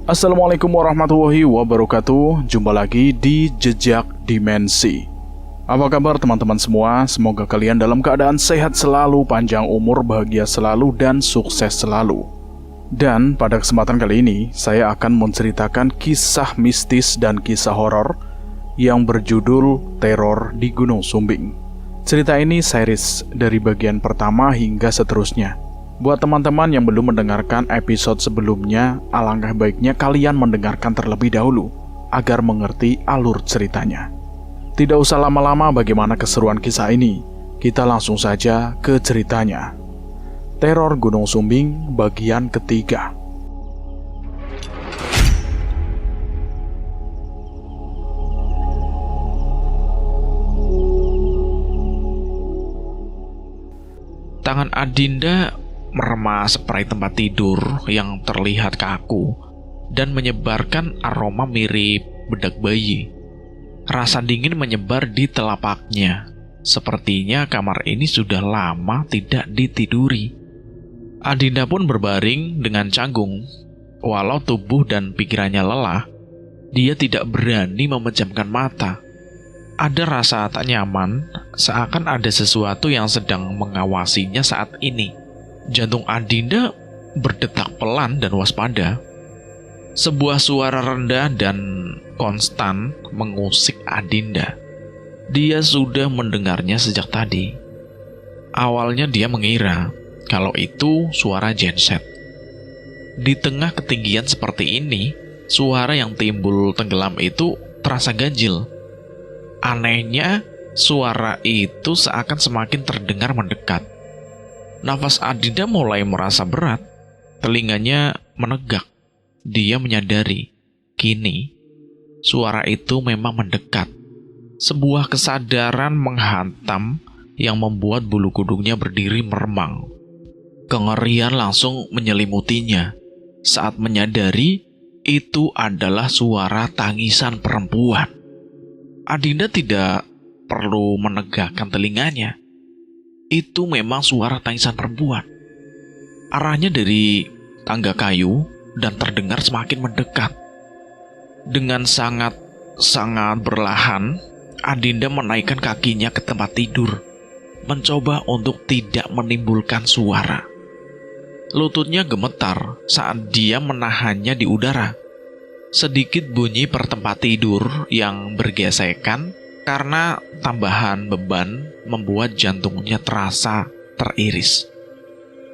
Assalamualaikum warahmatullahi wabarakatuh. Jumpa lagi di Jejak Dimensi. Apa kabar teman-teman semua? Semoga kalian dalam keadaan sehat selalu, panjang umur, bahagia selalu, dan sukses selalu. Dan pada kesempatan kali ini, saya akan menceritakan kisah mistis dan kisah horor yang berjudul Teror di Gunung Sumbing. Cerita ini series dari bagian pertama hingga seterusnya. Buat teman-teman yang belum mendengarkan episode sebelumnya, alangkah baiknya kalian mendengarkan terlebih dahulu agar mengerti alur ceritanya. Tidak usah lama-lama bagaimana keseruan kisah ini, kita langsung saja ke ceritanya. Teror Gunung Sumbing bagian ketiga. Tangan Adinda merema spray tempat tidur yang terlihat kaku dan menyebarkan aroma mirip bedak bayi. Rasa dingin menyebar di telapaknya. Sepertinya kamar ini sudah lama tidak ditiduri. Adinda pun berbaring dengan canggung. Walau tubuh dan pikirannya lelah, dia tidak berani memejamkan mata. Ada rasa tak nyaman, seakan ada sesuatu yang sedang mengawasinya saat ini. Jantung Adinda berdetak pelan dan waspada. Sebuah suara rendah dan konstan mengusik Adinda. Dia sudah mendengarnya sejak tadi. Awalnya dia mengira kalau itu suara genset. Di tengah ketinggian seperti ini, suara yang timbul tenggelam itu terasa ganjil. Anehnya, suara itu seakan semakin terdengar mendekat. Nafas Adinda mulai merasa berat, telinganya menegak. Dia menyadari, kini suara itu memang mendekat. Sebuah kesadaran menghantam yang membuat bulu kuduknya berdiri meremang. Kengerian langsung menyelimutinya saat menyadari itu adalah suara tangisan perempuan. Adinda tidak perlu menegakkan telinganya. Itu memang suara tangisan perempuan. Arahnya dari tangga kayu dan terdengar semakin mendekat. Dengan sangat berlahan, Adinda menaikkan kakinya ke tempat tidur, mencoba untuk tidak menimbulkan suara. Lututnya gemetar saat dia menahannya di udara. Sedikit bunyi per tempat tidur yang bergesekan karena tambahan beban membuat jantungnya terasa teriris.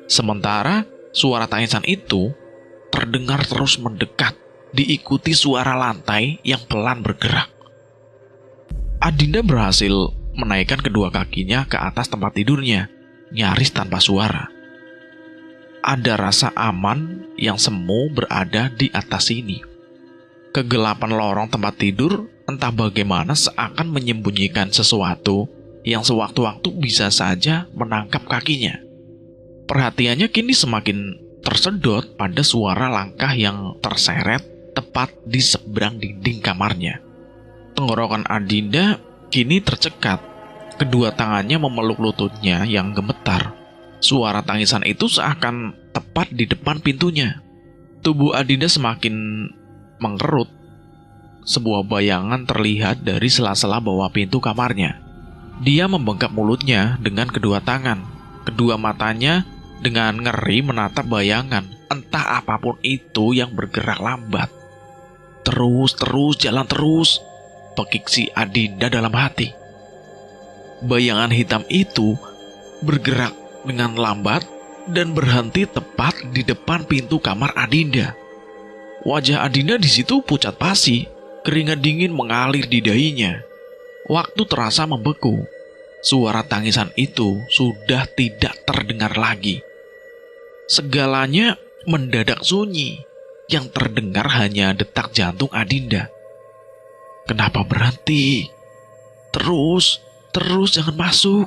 Sementara suara tangisan itu terdengar terus mendekat, diikuti suara lantai yang pelan bergerak. Adinda berhasil menaikkan kedua kakinya ke atas tempat tidurnya, nyaris tanpa suara. Ada rasa aman yang semu berada di atas sini. Kegelapan lorong tempat tidur entah bagaimana seakan menyembunyikan sesuatu yang sewaktu-waktu bisa saja menangkap kakinya. Perhatiannya kini semakin tersedot pada suara langkah yang terseret tepat di seberang dinding kamarnya. Tenggorokan Adinda kini tercekat. Kedua tangannya memeluk lututnya yang gemetar. Suara tangisan itu seakan tepat di depan pintunya. Tubuh Adinda semakin mengerut. Sebuah bayangan terlihat dari sela-sela bawah pintu kamarnya. Dia membengkak mulutnya dengan kedua tangan. Kedua matanya dengan ngeri menatap bayangan, entah apapun itu yang bergerak lambat. Terus, jalan terus, pekik si Adinda dalam hati. Bayangan hitam itu bergerak dengan lambat dan berhenti tepat di depan pintu kamar Adinda. Wajah Adinda di situ pucat pasi, keringat dingin mengalir di dahinya. Waktu terasa membeku. Suara tangisan itu sudah tidak terdengar lagi. Segalanya mendadak sunyi. Yang terdengar hanya detak jantung Adinda. Kenapa berhenti? Terus jangan masuk.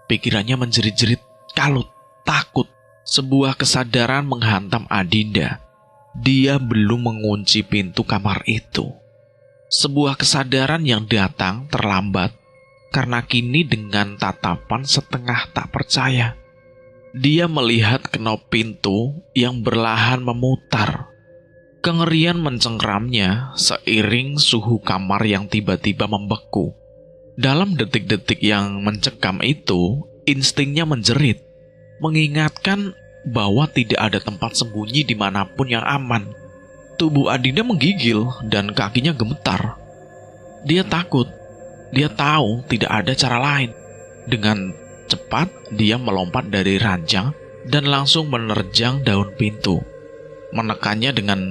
Pikirannya menjerit-jerit, kalut, takut. Sebuah kesadaran menghantam Adinda. Dia belum mengunci pintu kamar itu. Sebuah kesadaran yang datang terlambat, karena kini dengan tatapan setengah tak percaya, Dia melihat kenop pintu yang berlahan memutar. Kengerian mencengkramnya seiring suhu kamar yang tiba-tiba membeku. Dalam detik-detik yang mencekam itu, instingnya menjerit, mengingatkan bahwa tidak ada tempat sembunyi dimanapun yang aman. Tubuh Adinda menggigil dan kakinya gemetar. Dia takut. Dia tahu tidak ada cara lain. Dengan cepat, dia melompat dari ranjang dan langsung menerjang daun pintu. Menekannya dengan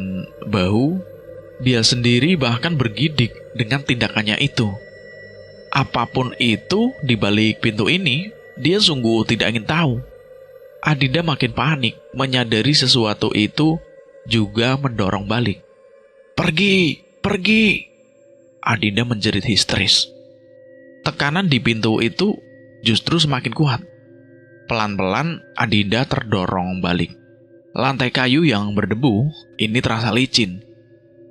bahu, dia sendiri bahkan bergidik dengan tindakannya itu. Apapun itu di balik pintu ini, dia sungguh tidak ingin tahu. Adinda makin panik, menyadari sesuatu itu juga mendorong balik. "Pergi, pergi!" Adinda menjerit histeris. Tekanan di pintu itu justru semakin kuat. Pelan-pelan Adinda terdorong balik. Lantai kayu yang berdebu ini terasa licin.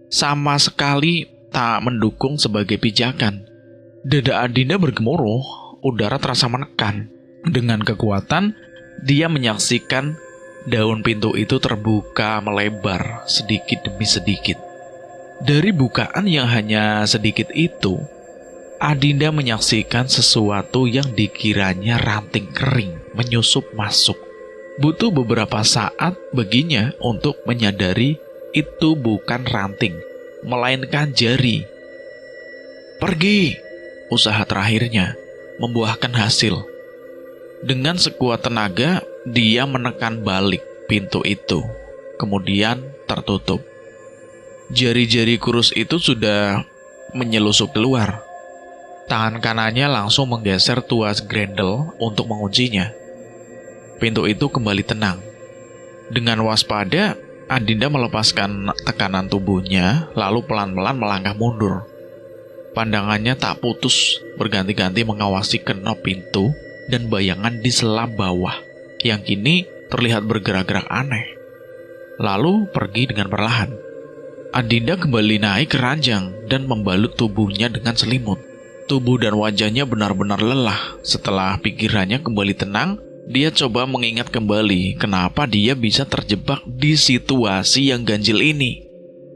Sama sekali tak mendukung sebagai pijakan. Dada Adinda bergemuruh, udara terasa menekan. Dengan kekuatan, dia menyaksikan daun pintu itu terbuka melebar sedikit demi sedikit. Dari bukaan yang hanya sedikit itu, Adinda menyaksikan sesuatu yang dikiranya ranting kering menyusup masuk. Butuh beberapa saat baginya untuk menyadari itu bukan ranting, melainkan jari. "Pergi!" Usaha terakhirnya membuahkan hasil. Dengan sekuat tenaga, dia menekan balik pintu itu, kemudian tertutup. Jari-jari kurus itu sudah menyelusup keluar. Tangan kanannya langsung menggeser tuas grendel untuk menguncinya. Pintu itu kembali tenang. Dengan waspada, Adinda melepaskan tekanan tubuhnya, lalu pelan-pelan melangkah mundur. Pandangannya tak putus, berganti-ganti mengawasi kenop pintu dan bayangan di selam bawah, yang kini terlihat bergerak-gerak aneh. Lalu pergi dengan perlahan. Adinda kembali naik ke ranjang dan membalut tubuhnya dengan selimut. Tubuh dan wajahnya benar-benar lelah. Setelah pikirannya kembali tenang, dia coba mengingat kembali kenapa dia bisa terjebak di situasi yang ganjil ini.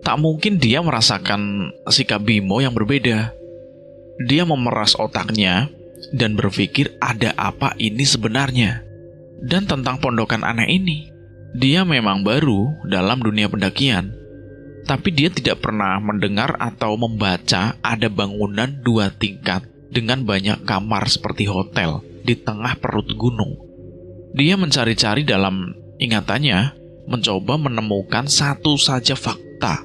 Tak mungkin dia merasakan sikap Bimo yang berbeda. Dia memeras otaknya dan berpikir ada apa ini sebenarnya. Dan tentang pondokan aneh ini. Dia memang baru dalam dunia pendakian, tapi dia tidak pernah mendengar atau membaca ada bangunan 2 tingkat dengan banyak kamar seperti hotel di tengah perut gunung. Dia mencari-cari dalam ingatannya, mencoba menemukan satu saja fakta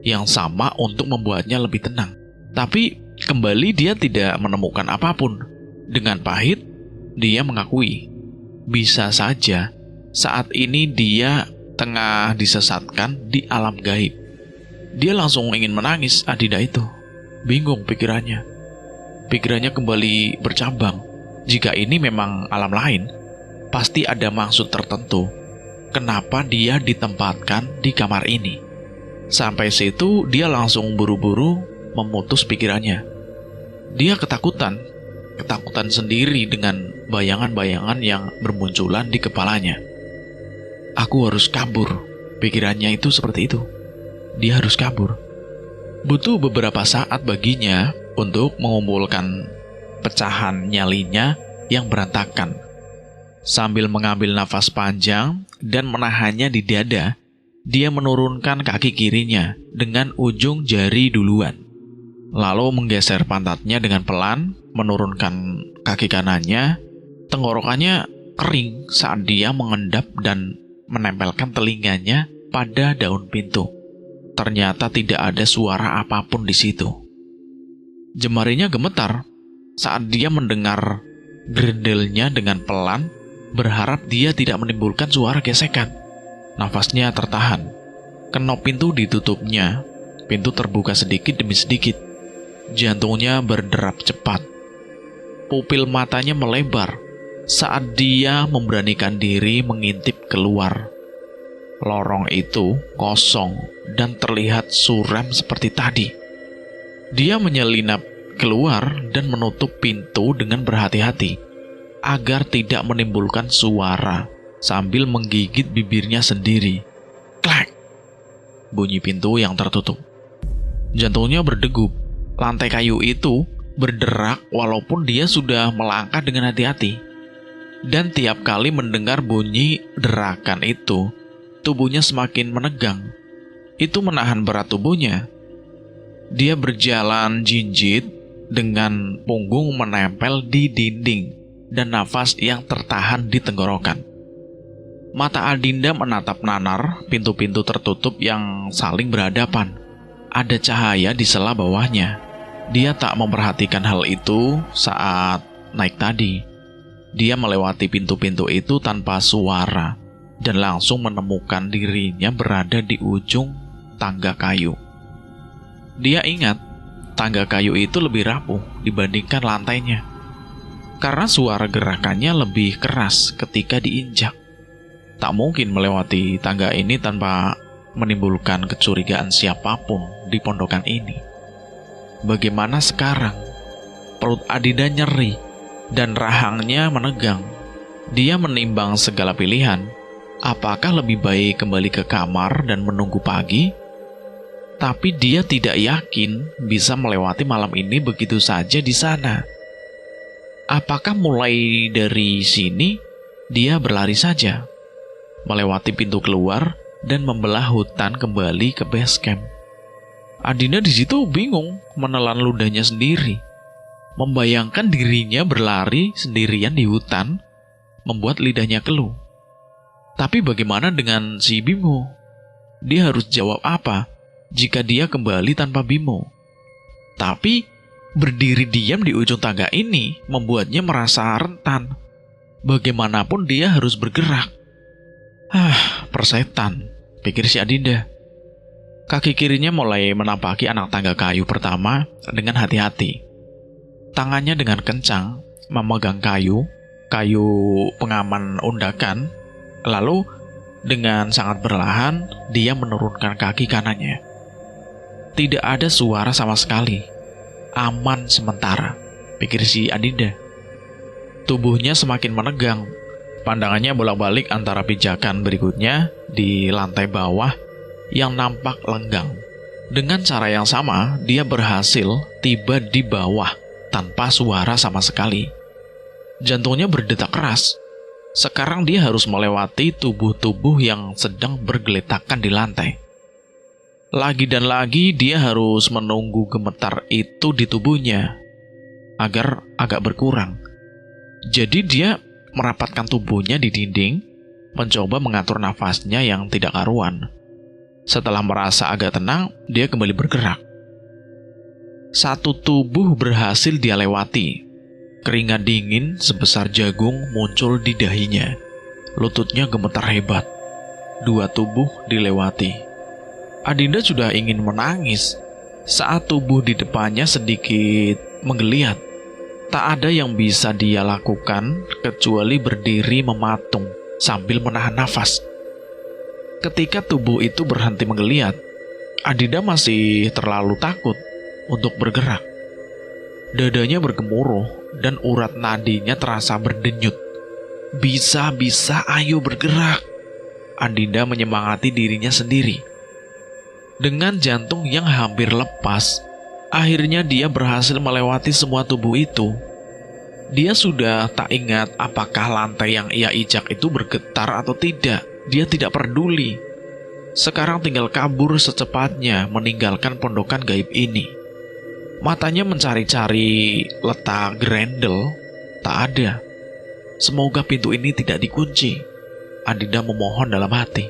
yang sama untuk membuatnya lebih tenang. Tapi kembali dia tidak menemukan apapun. Dengan pahit, dia mengakui, bisa saja saat ini dia tengah disesatkan di alam gaib. Dia langsung ingin menangis Adinda itu. Bingung pikirannya. Pikirannya kembali bercabang. Jika ini memang alam lain, pasti ada maksud tertentu. Kenapa dia ditempatkan di kamar ini? Sampai situ dia langsung buru-buru memutus pikirannya. Dia ketakutan sendiri dengan bayangan-bayangan yang bermunculan di kepalanya. Aku harus kabur. Pikirannya itu seperti itu. Dia harus kabur. Butuh beberapa saat baginya untuk mengumpulkan pecahan nyalinya yang berantakan. Sambil mengambil nafas panjang dan menahannya di dada, dia menurunkan kaki kirinya dengan ujung jari duluan. Lalu menggeser pantatnya dengan pelan, menurunkan kaki kanannya. Tenggorokannya kering saat dia mengendap dan menempelkan telinganya pada daun pintu. Ternyata tidak ada suara apapun di situ. Jemarinya gemetar saat dia mendengar grendelnya dengan pelan, berharap dia tidak menimbulkan suara gesekan. Nafasnya tertahan. Kenop pintu ditutupnya. Pintu terbuka sedikit demi sedikit. Jantungnya berderap cepat. Pupil matanya melebar saat dia memberanikan diri mengintip keluar. Lorong itu kosong dan terlihat suram seperti tadi. Dia menyelinap keluar dan menutup pintu dengan berhati-hati agar tidak menimbulkan suara sambil menggigit bibirnya sendiri. Klak! Bunyi pintu yang tertutup. Jantungnya berdegup. Lantai kayu itu berderak walaupun dia sudah melangkah dengan hati-hati. Dan tiap kali mendengar bunyi derakan itu, tubuhnya semakin menegang. Itu menahan berat tubuhnya. Dia berjalan jinjit dengan punggung menempel di dinding dan nafas yang tertahan di tenggorokan. Mata Adinda menatap nanar pintu-pintu tertutup yang saling berhadapan. Ada cahaya di sela bawahnya. Dia tak memperhatikan hal itu saat naik tadi. Dia melewati pintu-pintu itu tanpa suara dan langsung menemukan dirinya berada di ujung tangga kayu. Dia ingat tangga kayu itu lebih rapuh dibandingkan lantainya, karena suara gerakannya lebih keras ketika diinjak. Tak mungkin melewati tangga ini tanpa menimbulkan kecurigaan siapapun di pondokan ini. Bagaimana sekarang? Perut Adinda nyeri dan rahangnya menegang. Dia menimbang segala pilihan. Apakah lebih baik kembali ke kamar dan menunggu pagi? Tapi dia tidak yakin bisa melewati malam ini begitu saja di sana. Apakah mulai dari sini dia berlari saja, melewati pintu keluar dan membelah hutan kembali ke base camp? Adinda di situ bingung, menelan ludahnya sendiri. Membayangkan dirinya berlari sendirian di hutan membuat lidahnya keluh. Tapi bagaimana dengan si Bimo? Dia harus jawab apa jika dia kembali tanpa Bimo? Tapi berdiri diam di ujung tangga ini membuatnya merasa rentan. Bagaimanapun dia harus bergerak. Persetan, pikir si Adinda. Kaki kirinya mulai menampaki anak tangga kayu pertama dengan hati-hati. Tangannya dengan kencang memegang kayu pengaman undakan. Lalu dengan sangat perlahan dia menurunkan kaki kanannya. Tidak ada suara sama sekali. Aman sementara, pikir si Adinda. Tubuhnya semakin menegang. Pandangannya bolak-balik antara pijakan berikutnya di lantai bawah yang nampak lenggang. Dengan cara yang sama, dia berhasil tiba di bawah tanpa suara sama sekali. Jantungnya berdetak keras. Sekarang dia harus melewati tubuh-tubuh yang sedang bergeletakan di lantai. Lagi dan lagi dia harus menunggu gemetar itu di tubuhnya agar agak berkurang. Jadi dia merapatkan tubuhnya di dinding, mencoba mengatur nafasnya yang tidak karuan. Setelah merasa agak tenang, dia kembali bergerak. Satu tubuh berhasil dia lewati. Keringat dingin sebesar jagung muncul di dahinya. Lututnya gemetar hebat. 2 tubuh dilewati. Adinda sudah ingin menangis saat tubuh di depannya sedikit menggeliat. Tak ada yang bisa dia lakukan kecuali berdiri mematung sambil menahan nafas. Ketika tubuh itu berhenti menggeliat, Adinda masih terlalu takut untuk bergerak. Dadanya bergemuruh dan urat nadinya terasa berdenyut. Bisa-bisa ayo bergerak. Adinda menyemangati dirinya sendiri. Dengan jantung yang hampir lepas, akhirnya dia berhasil melewati semua tubuh itu. Dia sudah tak ingat apakah lantai yang ia injak itu bergetar atau tidak. Dia tidak peduli. Sekarang tinggal kabur secepatnya meninggalkan pondokan gaib ini. Matanya mencari-cari letak grendel, tak ada. Semoga pintu ini tidak dikunci. Adinda memohon dalam hati.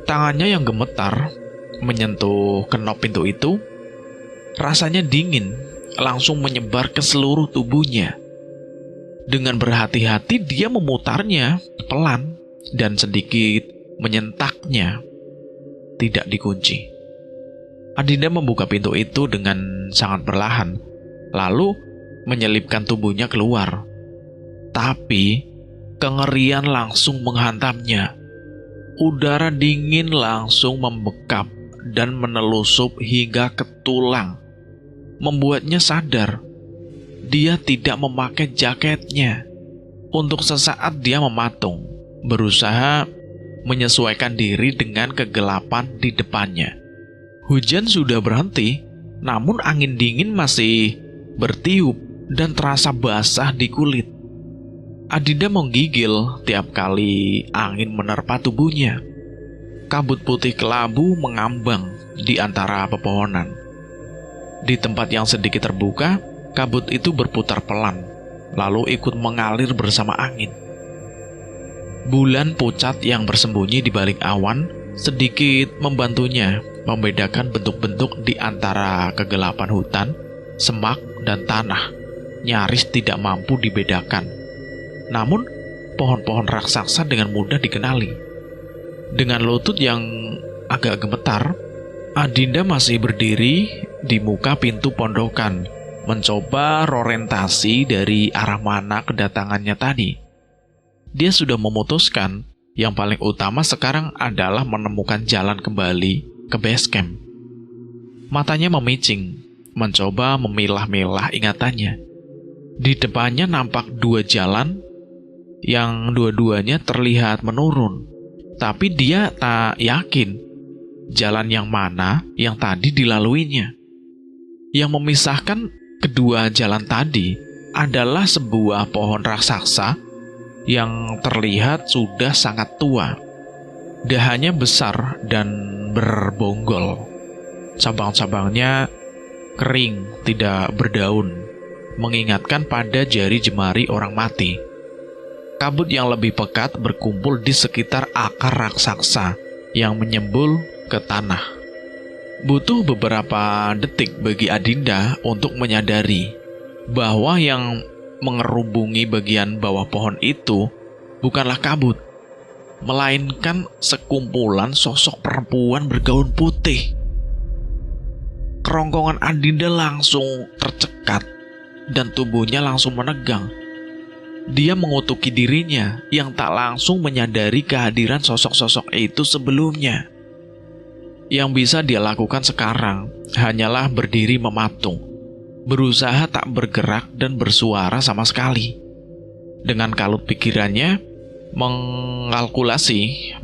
Tangannya yang gemetar menyentuh kenop pintu itu. Rasanya dingin, langsung menyebar ke seluruh tubuhnya. Dengan berhati-hati dia memutarnya pelan dan sedikit menyentaknya. Tidak dikunci. Adinda membuka pintu itu dengan sangat perlahan, lalu menyelipkan tubuhnya keluar. Tapi kengerian langsung menghantamnya. Udara dingin langsung membekap dan menelusup hingga ke tulang, membuatnya sadar dia tidak memakai jaketnya. Untuk sesaat dia mematung, berusaha menyesuaikan diri dengan kegelapan di depannya. Hujan sudah berhenti, namun angin dingin masih bertiup dan terasa basah di kulit. Adinda menggigil tiap kali angin menerpa tubuhnya. Kabut putih kelabu mengambang di antara pepohonan. Di tempat yang sedikit terbuka, kabut itu berputar pelan, lalu ikut mengalir bersama angin. Bulan pucat yang bersembunyi di balik awan sedikit membantunya membedakan bentuk-bentuk di antara kegelapan hutan, semak, dan tanah. Nyaris tidak mampu dibedakan. Namun, pohon-pohon raksasa dengan mudah dikenali. Dengan lutut yang agak gemetar, Adinda masih berdiri di muka pintu pondokan, mencoba orientasi dari arah mana kedatangannya tadi. Dia sudah memutuskan yang paling utama sekarang adalah menemukan jalan kembali ke base camp. Matanya memicing, mencoba memilah-milah ingatannya. Di depannya nampak dua jalan yang dua-duanya terlihat menurun. Tapi dia tak yakin jalan yang mana yang tadi dilaluinya. Yang memisahkan kedua jalan tadi adalah sebuah pohon raksasa yang terlihat sudah sangat tua. Dahannya besar dan berbonggol. Cabang-cabangnya kering, tidak berdaun, mengingatkan pada jari jemari orang mati. Kabut yang lebih pekat berkumpul di sekitar akar raksasa yang menyembul ke tanah. Butuh beberapa detik bagi Adinda untuk menyadari bahwa yang mengerubungi bagian bawah pohon itu bukanlah kabut, melainkan sekumpulan sosok perempuan bergaun putih. Kerongkongan Adinda langsung tercekat dan tubuhnya langsung menegang. Dia mengutuki dirinya yang tak langsung menyadari kehadiran sosok-sosok itu sebelumnya. Yang bisa dia lakukan sekarang hanyalah berdiri mematung, berusaha tak bergerak dan bersuara sama sekali. Dengan kalut pikirannya,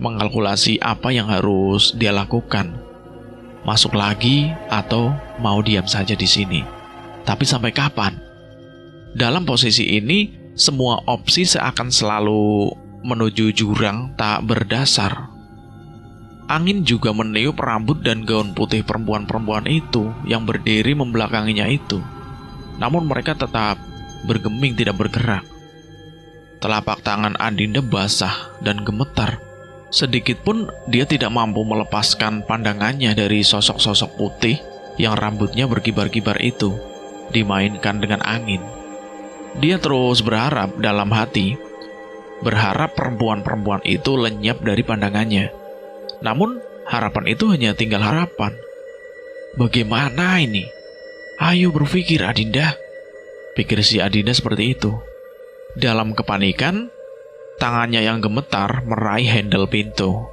mengalkulasi apa yang harus dia lakukan. Masuk lagi atau mau diam saja di sini. Tapi sampai kapan? Dalam posisi ini, semua opsi seakan selalu menuju jurang tak berdasar. Angin juga meniup rambut dan gaun putih perempuan-perempuan itu yang berdiri membelakanginya itu. Namun mereka tetap bergeming tidak bergerak. Telapak tangan Adinda basah dan gemetar. Sedikit pun dia tidak mampu melepaskan pandangannya dari sosok-sosok putih yang rambutnya berkibar-kibar itu, dimainkan dengan angin. Dia terus berharap dalam hati, berharap perempuan-perempuan itu lenyap dari pandangannya. Namun, harapan itu hanya tinggal harapan. Bagaimana ini? Ayo berpikir, Adinda. Pikir si Adinda seperti itu. Dalam kepanikan, tangannya yang gemetar meraih handle pintu,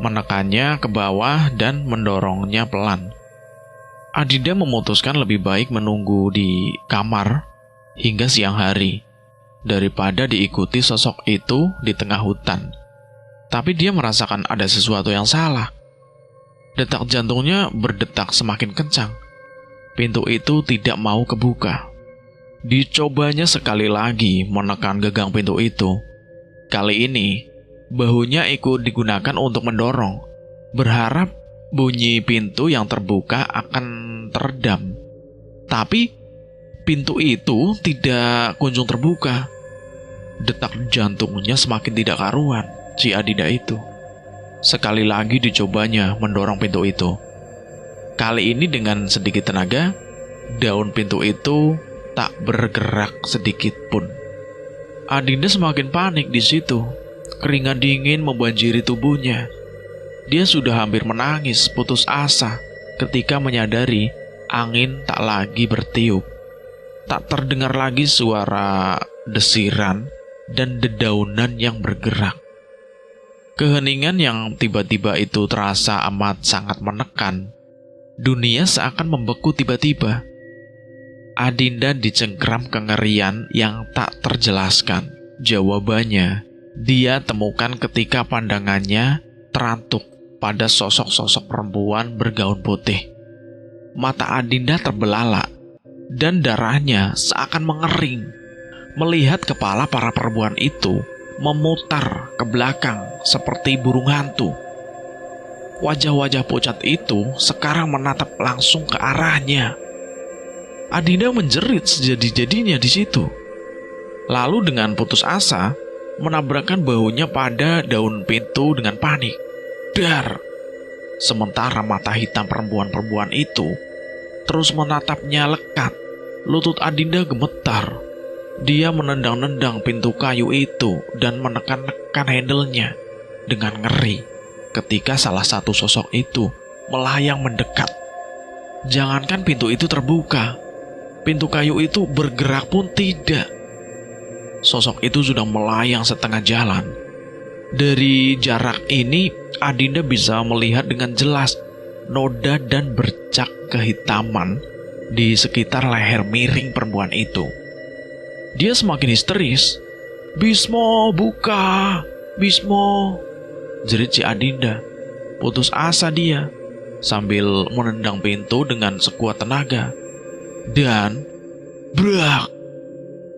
menekannya ke bawah dan mendorongnya pelan. Adinda memutuskan lebih baik menunggu di kamar hingga siang hari daripada diikuti sosok itu di tengah hutan. Tapi dia merasakan ada sesuatu yang salah. Detak jantungnya berdetak semakin kencang. Pintu itu tidak mau kebuka. Dicobanya sekali lagi menekan gagang pintu itu. Kali ini, bahunya ikut digunakan untuk mendorong, berharap bunyi pintu yang terbuka akan teredam. Tapi, pintu itu tidak kunjung terbuka. Detak jantungnya semakin tidak karuan, si Adinda itu. Sekali lagi dicobanya mendorong pintu itu. Kali ini dengan sedikit tenaga, daun pintu itu tak bergerak sedikit pun. Adinda semakin panik di situ. Keringat dingin membanjiri tubuhnya. Dia sudah hampir menangis putus asa ketika menyadari angin tak lagi bertiup. Tak terdengar lagi suara desiran dan dedaunan yang bergerak. Keheningan yang tiba-tiba itu terasa amat sangat menekan. Dunia seakan membeku tiba-tiba. Adinda dicengkram kengerian yang tak terjelaskan. Jawabannya dia temukan ketika pandangannya terantuk pada sosok-sosok perempuan bergaun putih. Mata Adinda terbelalak dan darahnya seakan mengering melihat kepala para perempuan itu memutar ke belakang seperti burung hantu. Wajah-wajah pucat itu sekarang menatap langsung ke arahnya. Adinda menjerit sejadi-jadinya di situ. Lalu dengan putus asa, menabrakkan bahunya pada daun pintu dengan panik. Dar! Sementara mata hitam perempuan-perempuan itu terus menatapnya lekat. Lutut Adinda gemetar. Dia menendang-nendang pintu kayu itu dan menekan-nekan handle-nya dengan ngeri ketika salah satu sosok itu melayang mendekat. Jangankan pintu itu terbuka, pintu kayu itu bergerak pun tidak. Sosok itu sudah melayang setengah jalan. Dari jarak ini, Adinda bisa melihat dengan jelas noda dan bercak kehitaman di sekitar leher miring perempuan itu. Dia semakin histeris. "Bismo, buka! Bismo!" jerit si Adinda. Putus asa dia sambil menendang pintu dengan sekuat tenaga. Dan brak!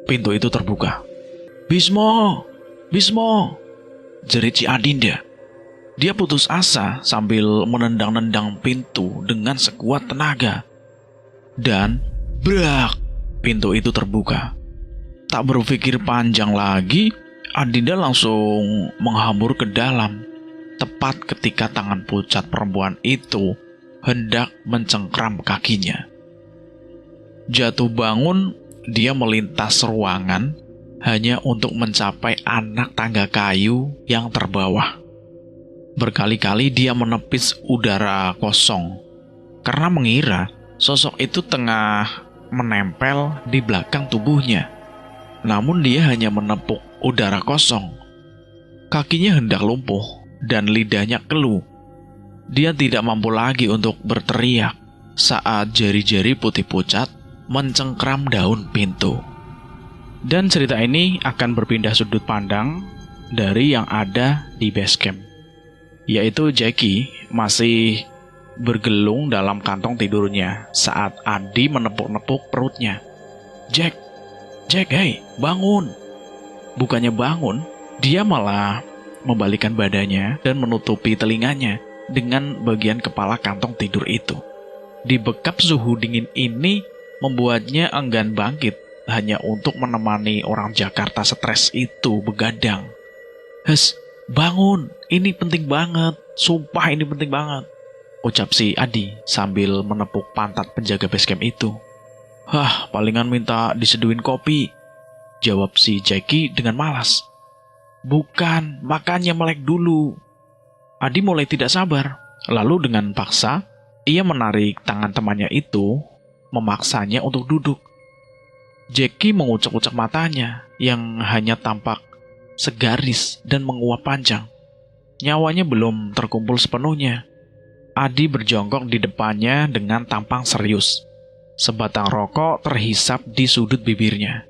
Pintu itu terbuka. "Bismo! Bismo!" jerit si Adinda. Dia putus asa sambil menendang-nendang pintu dengan sekuat tenaga. Dan brak! Pintu itu terbuka. Tak berpikir panjang lagi, Adinda langsung menghambur ke dalam, tepat ketika tangan pucat perempuan itu hendak mencengkram kakinya. Jatuh bangun, dia melintas ruangan hanya untuk mencapai anak tangga kayu yang terbawah. Berkali-kali dia menepis udara kosong karena mengira sosok itu tengah menempel di belakang tubuhnya. Namun dia hanya menepuk udara kosong. Kakinya hendak lumpuh dan lidahnya keluh. Dia tidak mampu lagi untuk berteriak saat jari-jari putih pucat mencengkram daun pintu. Dan cerita ini akan berpindah sudut pandang dari yang ada di base camp, yaitu Jackie masih bergelung dalam kantong tidurnya saat Adi menepuk-nepuk perutnya. Jack, hei, bangun!" Bukannya bangun, dia malah membalikkan badannya dan menutupi telinganya dengan bagian kepala kantong tidur itu. Dibekap suhu dingin ini membuatnya enggan bangkit hanya untuk menemani orang Jakarta stres itu begadang. "Hes, bangun, ini penting banget, sumpah ini penting banget," ucap si Adi sambil menepuk pantat penjaga basecamp itu. "Hah, palingan minta diseduhin kopi," jawab si Jackie dengan malas. "Bukan, makannya melek dulu." Adi mulai tidak sabar. Lalu dengan paksa, ia menarik tangan temannya itu, memaksanya untuk duduk. Jackie mengucek-ucek matanya yang hanya tampak segaris dan menguap panjang. Nyawanya belum terkumpul sepenuhnya. Adi berjongkok di depannya dengan tampang serius. Sebatang rokok terhisap di sudut bibirnya.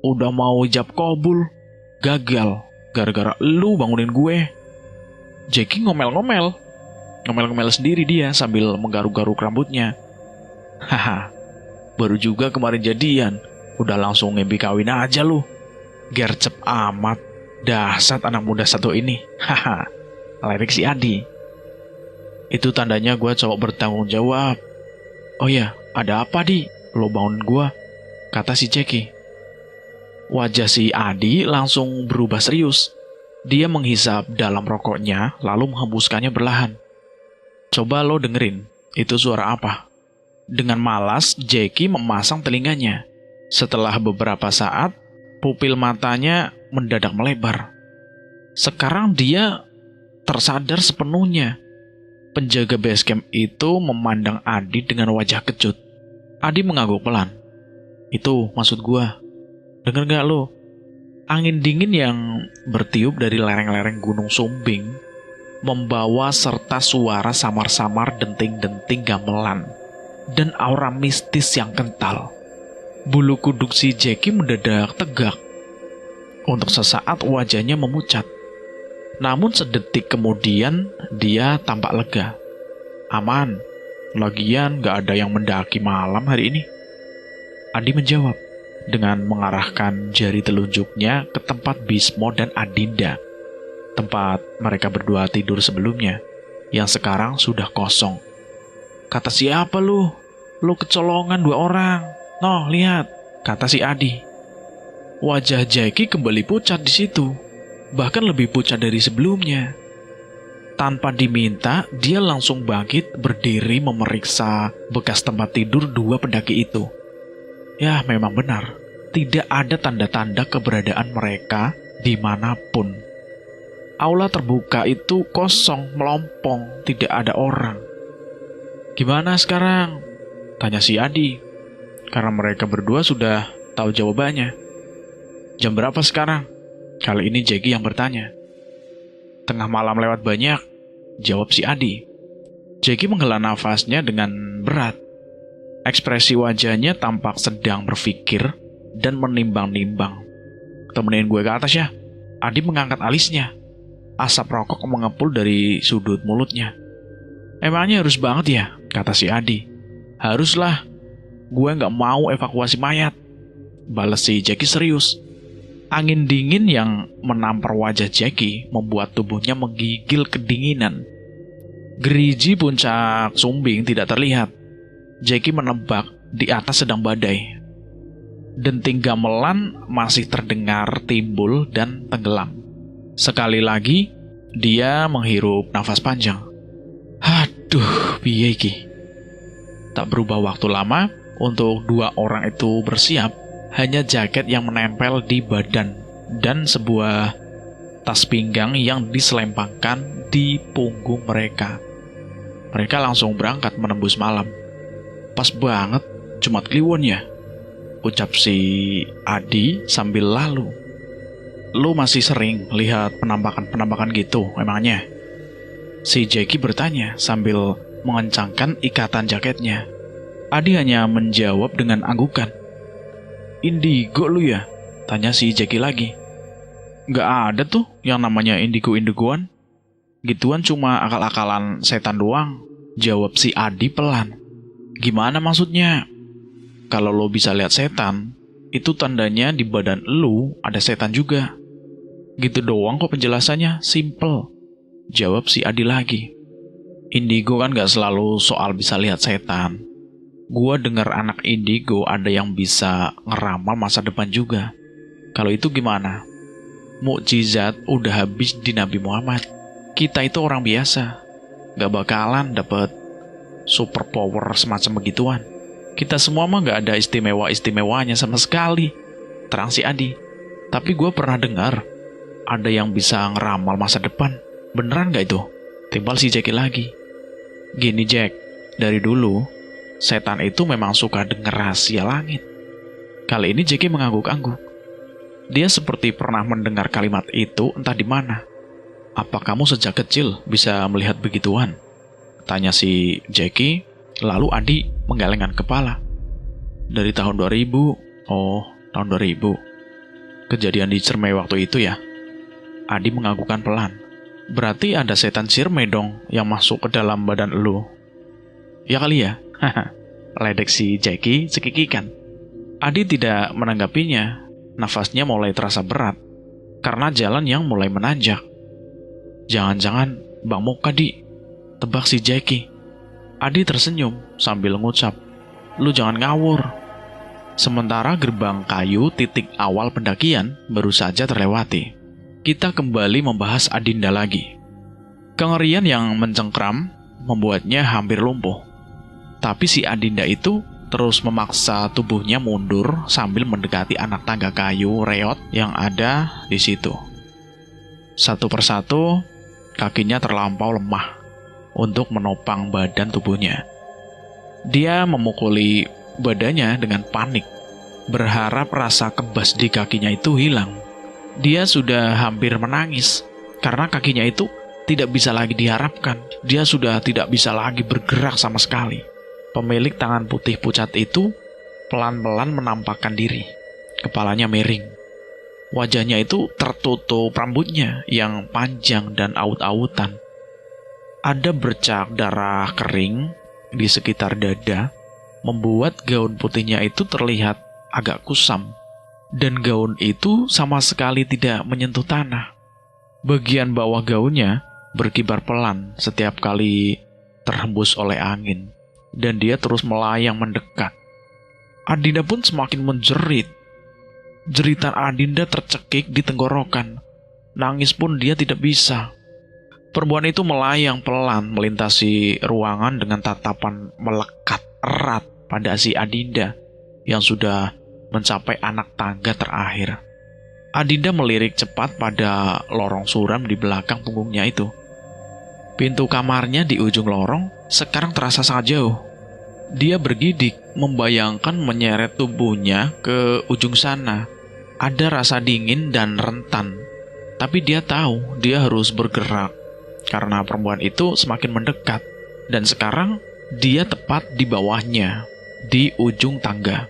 "Udah mau ijab kabul, gagal gara-gara lu bangunin gue." Jackie ngomel-ngomel sendiri dia sambil menggaruk-garuk rambutnya. "Haha, baru juga kemarin jadian, udah langsung ngembi kawin aja lu. Gercep amat, dahsyat anak muda satu ini. Haha," lirik si Adi. "Itu tandanya gue cowok bertanggung jawab." "Oh ya, ada apa Di? Lo bangun gue," kata si Jackie. Wajah si Adi langsung berubah serius. Dia menghisap dalam rokoknya lalu menghembuskannya berlahan. "Coba lo dengerin, itu suara apa?" Dengan malas, Jackie memasang telinganya. Setelah beberapa saat, pupil matanya mendadak melebar. Sekarang dia tersadar sepenuhnya. Penjaga basecamp itu memandang Adi dengan wajah kejut. Adi mengangguk pelan. "Itu maksud gua. Dengar gak lo? Angin dingin yang bertiup dari lereng-lereng Gunung Sumbing membawa serta suara samar-samar denting-denting gamelan dan aura mistis yang kental. Bulu kuduk si Jackie mendadak tegak. Untuk sesaat wajahnya memucat. Namun sedetik kemudian dia tampak lega. Aman, lagian gak ada yang mendaki malam hari ini. Adi menjawab dengan mengarahkan jari telunjuknya ke tempat Bismo dan Adinda. Tempat mereka berdua tidur sebelumnya, yang sekarang sudah kosong. Kata siapa lu? Lu kecolongan 2 orang. Noh, lihat, kata si Adi. Wajah Jackie kembali pucat di situ. Bahkan lebih pucat dari sebelumnya. Tanpa diminta, dia langsung bangkit berdiri memeriksa bekas tempat tidur 2 pendaki itu. Ya, memang benar. Tidak ada tanda-tanda keberadaan mereka dimanapun. Aula terbuka itu kosong, melompong, tidak ada orang. Gimana sekarang? Tanya si Adi. Karena mereka berdua sudah tahu jawabannya. Jam berapa sekarang? Kali ini Jackie yang bertanya. Tengah malam lewat banyak, jawab si Adi. Jackie menghela nafasnya dengan berat. Ekspresi wajahnya tampak sedang berpikir dan menimbang-nimbang. Temenin gue ke atas ya. Adi mengangkat alisnya. Asap rokok mengepul dari sudut mulutnya. Emangnya harus banget ya? Kata si Adi. Haruslah. Gue gak mau evakuasi mayat. Balas si Jackie serius. Angin dingin yang menampar wajah Jackie membuat tubuhnya menggigil kedinginan. Gerigi puncak Sumbing tidak terlihat. Jackie menebak di atas sedang badai. Denting gamelan masih terdengar timbul dan tenggelam. Sekali lagi, dia menghirup nafas panjang. Aduh, piye iki? Tak berubah waktu lama, untuk 2 orang itu bersiap. Hanya jaket yang menempel di badan dan sebuah tas pinggang yang diselempangkan di punggung mereka. Mereka langsung berangkat menembus malam. Pas banget, Jumat Kliwon ya? Ucap si Adi sambil lalu. Lu masih sering lihat penampakan-penampakan gitu, emangnya? Si Jackie bertanya sambil mengencangkan ikatan jaketnya. Adi hanya menjawab dengan anggukan. Indigo lu ya? Tanya si Jackie lagi. Gak ada tuh yang namanya indigo-indigoan. Gituan cuma akal-akalan setan doang. Jawab si Adi pelan. Gimana maksudnya? Kalau lo bisa lihat setan, itu tandanya di badan lu ada setan juga. Gitu doang kok penjelasannya, simple. Jawab si Adi lagi. Indigo kan gak selalu soal bisa lihat setan. Gua dengar anak indigo ada yang bisa ngeramal masa depan juga. Kalau itu gimana? Mukjizat udah habis di Nabi Muhammad. Kita itu orang biasa, gak bakalan dapet super power semacam begituan. Kita semua mah gak ada istimewa-istimewanya sama sekali. Terang si Adi. Tapi gue pernah dengar ada yang bisa ngeramal masa depan. Beneran gak itu? Timbal si Jackie lagi. Gini Jack, dari dulu setan itu memang suka denger rahasia langit. Kali ini Jackie mengangguk-angguk. Dia seperti pernah mendengar kalimat itu entah di mana. Apa kamu sejak kecil bisa melihat begituan? Tanya si Jackie, lalu Adi menggelengkan kepala. Dari tahun 2000, tahun 2000. Kejadian di Ciremai waktu itu ya? Adi menganggukkan pelan. Berarti ada setan Ciremai dong yang masuk ke dalam badan lu. Ya kali ya? Ledek si Jackie sekikikan. Adi tidak menanggapinya. Nafasnya mulai terasa berat karena jalan yang mulai menanjak. Jangan-jangan Bang Moka di? Tebak si Jackie. Adi tersenyum sambil ngucap, lu jangan ngawur. Sementara gerbang kayu titik awal pendakian baru saja terlewati. Kita kembali membahas Adinda lagi. Kengerian yang mencengkram membuatnya hampir lumpuh. Tapi si Adinda itu terus memaksa tubuhnya mundur sambil mendekati anak tangga kayu reot yang ada di situ. Satu persatu, kakinya terlampau lemah untuk menopang badan tubuhnya. Dia memukuli badannya dengan panik, berharap rasa kebas di kakinya itu hilang. Dia sudah hampir menangis karena kakinya itu tidak bisa lagi diharapkan. Dia sudah tidak bisa lagi bergerak sama sekali. Pemilik tangan putih pucat itu pelan-pelan menampakkan diri. Kepalanya miring. Wajahnya itu tertutup rambutnya yang panjang dan aut-autan. Ada bercak darah kering di sekitar dada, membuat gaun putihnya itu terlihat agak kusam. Dan gaun itu sama sekali tidak menyentuh tanah. Bagian bawah gaunnya berkibar pelan setiap kali terhembus oleh angin. Dan dia terus melayang mendekat. Adinda pun semakin menjerit. Jeritan Adinda tercekik di tenggorokan. Nangis pun dia tidak bisa. Perempuan itu melayang pelan melintasi ruangan dengan tatapan melekat erat pada si Adinda yang sudah mencapai anak tangga terakhir. Adinda melirik cepat pada lorong suram di belakang punggungnya itu. Pintu kamarnya di ujung lorong sekarang terasa sangat jauh. Dia bergidik, membayangkan menyeret tubuhnya ke ujung sana. Ada rasa dingin dan rentan, tapi dia tahu dia harus bergerak karena perempuan itu semakin mendekat. Dan sekarang dia tepat di bawahnya, di ujung tangga.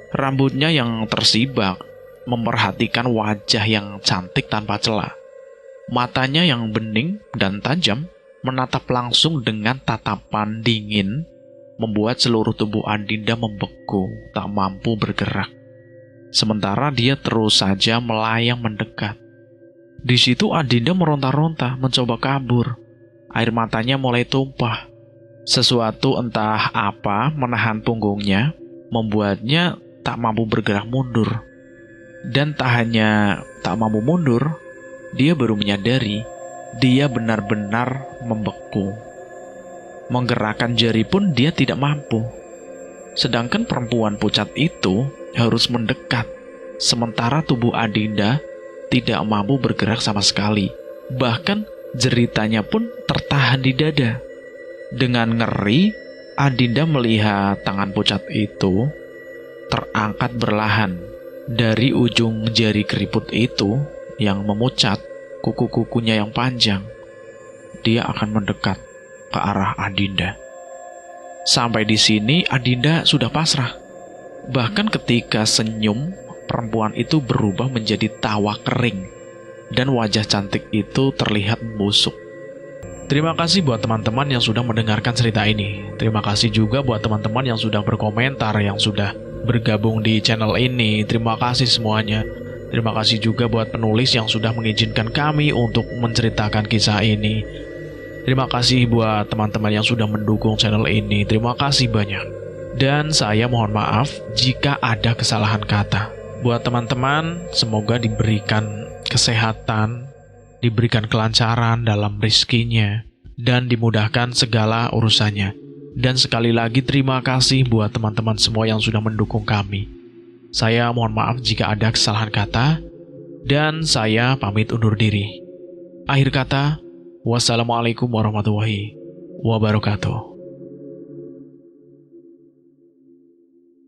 Rambutnya yang tersibak memperhatikan wajah yang cantik tanpa celah. Matanya yang bening dan tajam menatap langsung dengan tatapan dingin, membuat seluruh tubuh Adinda membeku, tak mampu bergerak. Sementara dia terus saja melayang mendekat. Di situ Adinda meronta-ronta, mencoba kabur. Air matanya mulai tumpah. Sesuatu entah apa menahan punggungnya, membuatnya tak mampu bergerak mundur. Dan tak hanya tak mampu mundur, dia baru menyadari dia benar-benar membeku. Menggerakkan jari pun dia tidak mampu. Sedangkan perempuan pucat itu harus mendekat, sementara tubuh Adinda tidak mampu bergerak sama sekali. Bahkan jeritanya pun tertahan di dada. Dengan ngeri, Adinda melihat tangan pucat itu terangkat berlahan dari ujung jari keriput itu yang memucat kuku-kukunya yang panjang. Dia akan mendekat ke arah Adinda. Sampai di sini Adinda sudah pasrah. Bahkan ketika senyum, perempuan itu berubah menjadi tawa kering dan wajah cantik itu terlihat membusuk. Terima kasih buat teman-teman yang sudah mendengarkan cerita ini. Terima kasih juga buat teman-teman yang sudah berkomentar, yang sudah bergabung di channel ini. Terima kasih semuanya. Terima kasih juga buat penulis yang sudah mengizinkan kami untuk menceritakan kisah ini. Terima kasih buat teman-teman yang sudah mendukung channel ini. Terima kasih banyak. Dan saya mohon maaf jika ada kesalahan kata. Buat teman-teman, semoga diberikan kesehatan, diberikan kelancaran dalam rezekinya, dan dimudahkan segala urusannya. Dan sekali lagi terima kasih buat teman-teman semua yang sudah mendukung kami. Saya mohon maaf jika ada kesalahan kata, dan saya pamit undur diri. Akhir kata, wassalamualaikum warahmatullahi wabarakatuh.